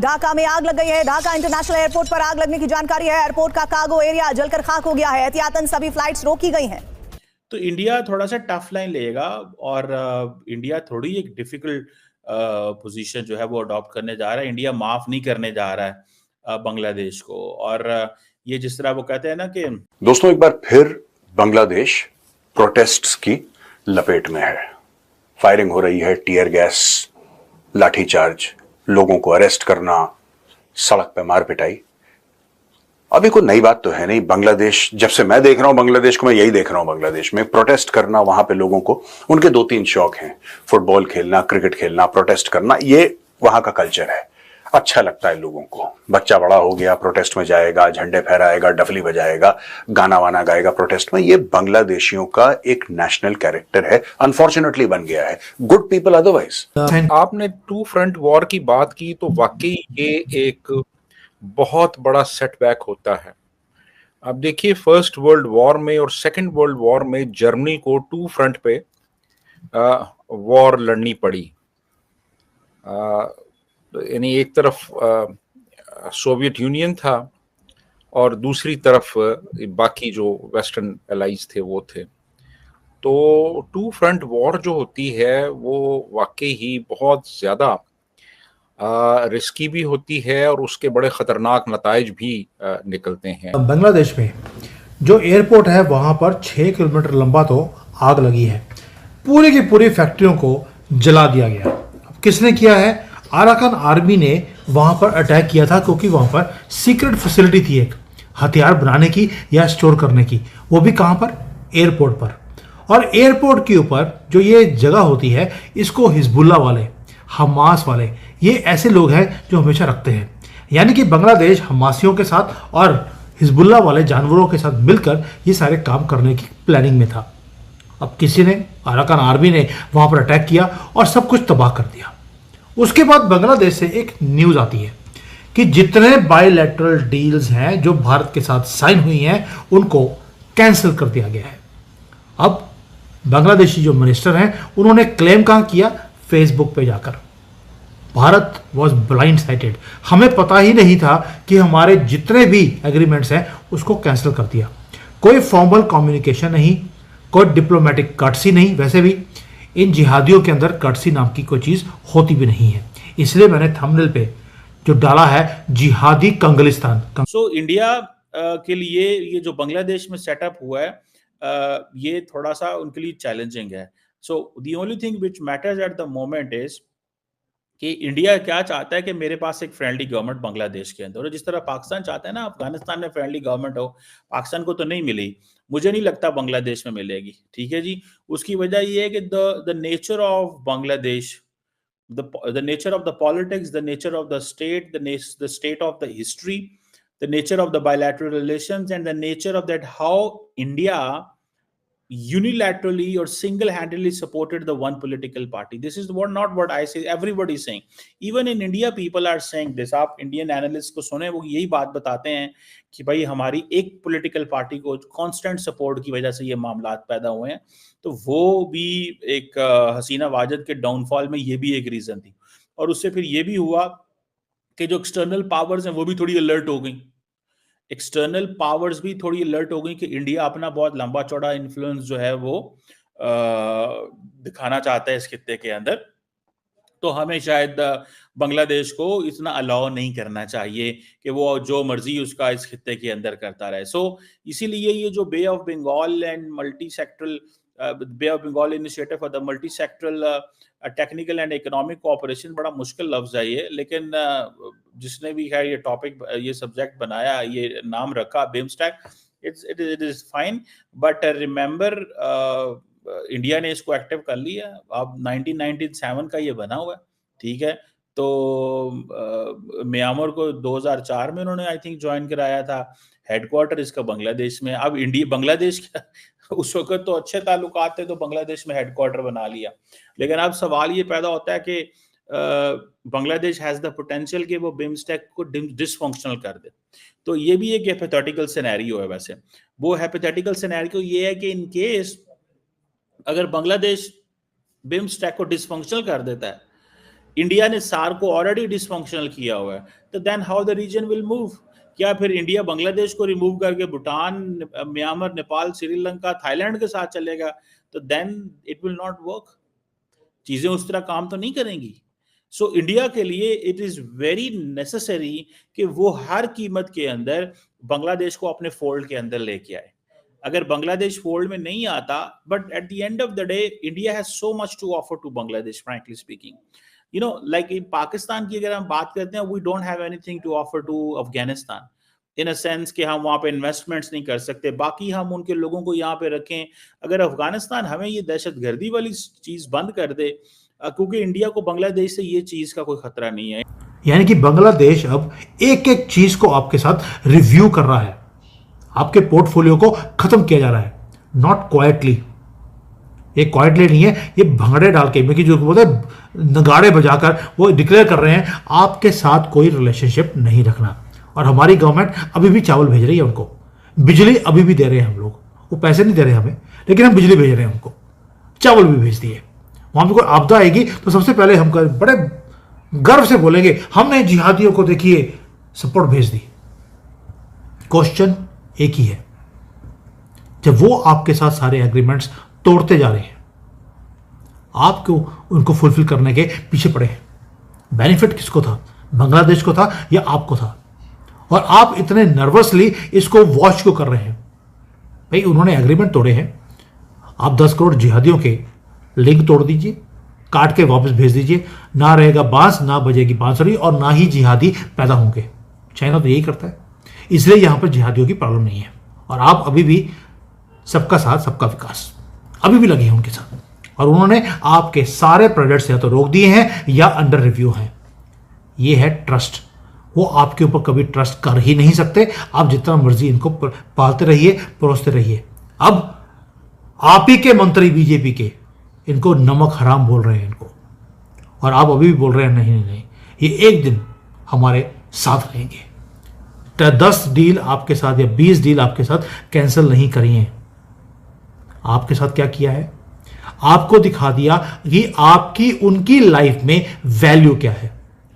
ढाका में आग लग गई है। ढाका इंटरनेशनल एयरपोर्ट पर आग लगने की जानकारी है। एयरपोर्ट का कार्गो एरिया जलकर खाक हो गया है। एहतियातन सभी फ्लाइट्स रोकी गई हैं। तो इंडिया थोड़ा सा टफ लाइन लेगा और इंडिया थोड़ी एक डिफिकल्ट पोजीशन जो है वो अडॉप्ट करने जा रहा है। इंडिया माफ नहीं करने जा रहा है बांग्लादेश को। और ये जिस तरह वो कहते हैं ना कि दोस्तों, एक बार फिर बांग्लादेश प्रोटेस्ट्स की लपेट में है। फायरिंग हो रही है, टीयर गैस, लाठीचार्ज, लोगों को अरेस्ट करना, सड़क पे मार पिटाई। अभी कोई नई बात तो है नहीं। बांग्लादेश, जब से मैं देख रहा हूं बांग्लादेश को, मैं यही देख रहा हूं बांग्लादेश में प्रोटेस्ट करना। वहां पे लोगों को उनके 2-3 शौक हैं, फुटबॉल खेलना, क्रिकेट खेलना, प्रोटेस्ट करना। ये वहां का कल्चर है। अच्छा लगता है लोगों को। बच्चा बड़ा हो गया, प्रोटेस्ट में जाएगा, झंडे फहराएगा, डफली बजाएगा, गाना वाना गाएगा प्रोटेस्ट में। ये बांग्लादेशियों का एक नेशनल कैरेक्टर है, अनफॉर्चुनेटली बन गया है। Good people otherwise. आपने टू फ्रंट वॉर की बात की तो वाकई ये एक बहुत बड़ा सेटबैक होता है। अब देखिए, फर्स्ट वर्ल्ड वॉर में और सेकंड वर्ल्ड वॉर में जर्मनी को टू फ्रंट पे वॉर लड़नी पड़ी। यानी एक तरफ सोवियत यूनियन था और दूसरी तरफ बाकी जो वेस्टर्न एलाइज थे वो थे। तो टू फ्रंट वॉर जो होती है वो वाकई ही बहुत ज़्यादा रिस्की भी होती है और उसके बड़े ख़तरनाक नताइज भी निकलते हैं। बांग्लादेश में जो एयरपोर्ट है वहाँ पर 6 किलोमीटर लंबा तो आग लगी है। पूरी की पूरी फैक्ट्रियों को जला दिया गया। अब किसने किया है? अराकान आर्मी ने वहाँ पर अटैक किया था, क्योंकि वहाँ पर सीक्रेट फैसिलिटी थी एक हथियार बनाने की या स्टोर करने की। वो भी कहाँ पर? एयरपोर्ट पर। और एयरपोर्ट के ऊपर जो ये जगह होती है, इसको हिजबुल्ला वाले, हमास वाले, ये ऐसे लोग हैं जो हमेशा रखते हैं। यानी कि बांग्लादेश हमासियों के साथ और हिजबुल्ला वाले जानवरों के साथ मिलकर ये सारे काम करने की प्लानिंग में था। अब किसी ने, अराकान आर्मी ने वहाँ पर अटैक किया और सब कुछ तबाह कर दिया। उसके बाद बांग्लादेश से एक न्यूज़ आती है कि जितने बायलैटरल डील्स हैं जो भारत के साथ साइन हुई हैं, उनको कैंसिल कर दिया गया है। अब बांग्लादेशी जो मिनिस्टर हैं, उन्होंने क्लेम कहाँ किया? फेसबुक पे जाकर। भारत वॉज ब्लाइंड साइटेड, हमें पता ही नहीं था कि हमारे जितने भी एग्रीमेंट्स हैं उसको कैंसिल कर दिया। कोई फॉर्मल कम्युनिकेशन नहीं, कोई डिप्लोमेटिक कर्टसी नहीं। वैसे भी इन जिहादियों के अंदर कर्टसी नाम की कोई चीज़ होती भी नहीं है। इसलिए मैंने थंबनेल पे जो डाला है जिहादी कंगलिस्तान। सो इंडिया के लिए ये जो बांग्लादेश में सेटअप हुआ है, ये थोड़ा सा उनके लिए चैलेंजिंग है। So the only thing which matters at the moment is कि इंडिया क्या चाहता है कि मेरे पास एक फ्रेंडली गवर्नमेंट बांग्लादेश के अंदर, और जिस तरह पाकिस्तान चाहता है ना अफगानिस्तान में फ्रेंडली गवर्नमेंट हो, पाकिस्तान को तो नहीं मिली, मुझे नहीं लगता बांग्लादेश में मिलेगी। ठीक है जी। उसकी वजह ये है कि the nature of Bangladesh, the nature of the politics, the nature of the state, the state of the history, the nature of the bilateral relations, and the nature of that how India unilaterally or single-handedly supported the one political party. This is not what I say, everybody is saying. Even in India people are saying this. आप Indian analyst को सुने, वो यही बात बताते हैं कि भाई हमारी एक पॉलिटिकल पार्टी को कांस्टेंट सपोर्ट की वजह से ये मामलात पैदा हुए हैं। तो वो भी एक हसीना वाजिद के डाउनफॉल में ये भी एक रीजन थी। और उससे फिर ये भी हुआ कि जो एक्सटर्नल पावर्स हैं वो भी थोड़ी अलर्ट हो गई। एक्सटर्नल पावर्स भी थोड़ी अलर्ट हो गई कि इंडिया अपना बहुत लंबा चौड़ा इन्फ्लुएंस जो है वो दिखाना चाहता है इस खित्ते के अंदर। तो हमें शायद बांग्लादेश को इतना अलाउ नहीं करना चाहिए कि वो जो मर्जी उसका इस खित्ते के अंदर करता रहे। सो इसीलिए ये जो bay of Bengal and multi sectoral bay of Bengal initiative for the multi sectoral technical and economic cooperation, बड़ा मुश्किल लफ्ज है ये, लेकिन जिसने भी है ये टॉपिक, ये सब्जेक्ट बनाया, ये नाम रखा BIMSTEC, it is fine. But remember India ने इसको एक्टिव कर लिया। अब 1997 का ये बना हुआ है। ठीक है। तो म्यांमार को 2004 में उन्होंने आई थिंक ज्वाइन कराया था। हेडक्वार्टर इसका बांग्लादेश में। अब इंडिया बांग्लादेश का उस वक्त तो अच्छे ताल्लुकात थे, तो बांग्लादेश में हेडक्वार्टर बना लिया। लेकिन अब सवाल ये पैदा होता है कि बांग्लादेश हैज द पोटेंशियल कि वो बिमस्टेक को डिसफंक्शनल कर दे। तो ये भी एक हाइपोथेटिकल सिनेरियो है। वैसे वो हाइपोथेटिकल सिनेरियो ये है कि इन केस अगर बांग्लादेश बिमस्टेक को डिसफंक्शनल कर देता है, इंडिया ने सार को ऑलरेडी डिसफंक्शनल किया हुआ है, तो then how the region will move? क्या फिर इंडिया बांग्लादेश को रिमूव करके भूटान, म्यांमार, नेपाल, श्रीलंका, थाईलैंड के साथ चलेगा? तो then it will not work. चीजें उस तरह काम तो नहीं करेंगी। सो इंडिया के लिए इट इज वेरी नेसेसरी कि वो हर कीमत के अंदर बांग्लादेश को अपने फोल्ड के अंदर लेके आए। अगर बांग्लादेश फोल्ड में नहीं आता, but at the end of the day India has so much to offer to Bangladesh, frankly speaking. You know, like in Pakistan की अगर हम बात करते हैं, we don't have anything to offer to Afghanistan in a sense कि हम वहां पे इन्वेस्टमेंट्स नहीं कर सकते। बाकी हम उनके लोगों को यहाँ पे रखें। अगर अफगानिस्तान हमें ये दहशतगर्दी वाली चीज बंद कर दे, क्योंकि इंडिया को बांग्लादेश से ये चीज का कोई खतरा नहीं है। यानी कि बांग्लादेश अब एक एक चीज को आपके साथ रिव्यू कर रहा है, आपके पोर्टफोलियो को खत्म किया जा रहा है, नॉट क्वाइटली। ये क्वाइटली नहीं है, ये भंगड़े डाल के, जो बोलते हैं नगाड़े बजाकर वो डिक्लेयर कर रहे हैं आपके साथ कोई रिलेशनशिप नहीं रखना। और हमारी गवर्नमेंट अभी भी चावल भेज रही है उनको, बिजली अभी भी दे रहे हैं हम लोग। वो पैसे नहीं दे रहे हमें, लेकिन हम बिजली भेज रहे हैं उनको, चावल भी भेज दिए। वहां पर कोई आपदा आएगी तो सबसे पहले हम बड़े गर्व से बोलेंगे हमने जिहादियों को देखिए सपोर्ट भेज दी। क्वेश्चन एक ही है, जब वो आपके साथ सारे एग्रीमेंट्स तोड़ते जा रहे हैं, आप क्यों उनको फुलफिल करने के पीछे पड़े हैं? बेनिफिट किसको था? बांग्लादेश को था या आपको था? और आप इतने नर्वसली इसको वॉच क्यों कर रहे हैं? भाई उन्होंने एग्रीमेंट तोड़े हैं, आप 10 करोड़ जिहादियों के लिंक तोड़ दीजिए, काट के वापस भेज दीजिए। ना रहेगा बांस, ना बजेगी बांसुरी, और ना ही जिहादी पैदा होंगे। चाइना तो यही करता है, इसलिए यहां पर जिहादियों की प्रॉब्लम नहीं है। और आप अभी भी सबका साथ सबका विकास अभी भी लगे हैं उनके साथ, और उन्होंने आपके सारे प्रोजेक्ट्स या तो रोक दिए हैं या अंडर रिव्यू हैं। ये है ट्रस्ट। वो आपके ऊपर कभी ट्रस्ट कर ही नहीं सकते। आप जितना मर्जी इनको पालते रहिए, परोसते रहिए। अब आप ही के मंत्री बीजेपी के इनको नमक हराम बोल रहे हैं इनको, और आप अभी भी बोल रहे हैं नहीं नहीं नहीं, ये एक दिन हमारे साथ रहेंगे। 10 डील आपके साथ या 20 डील आपके साथ कैंसिल नहीं करी हैं। आपके साथ क्या किया है? आपको दिखा दिया कि आपकी उनकी लाइफ में वैल्यू क्या है।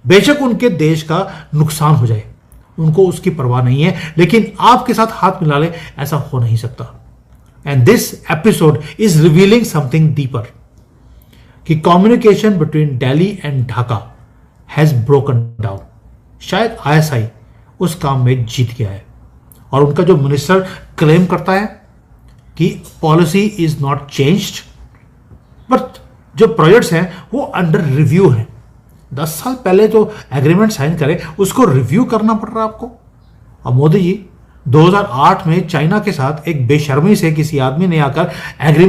बेशक उनके देश का नुकसान हो जाए, उनको उसकी परवाह नहीं है, लेकिन आपके साथ हाथ मिला ले, ऐसा हो नहीं सकता। And this episode is revealing something deeper, कि communication between Delhi and Dhaka has broken down. शायद ISI उस काम में जीत गया है, और उनका जो मिनिस्टर क्लेम करता है कि policy is not changed, but जो प्रोजेक्ट्स हैं वो अंडर रिव्यू हैं। 10 साल पहले जो एग्रीमेंट साइन करे उसको रिव्यू करना पड़ रहा है आपको। अब मोदी जी 2008 में चाइना के साथ एक बेशर्मी से किसी आदमी ने आकर एग्रीमेंट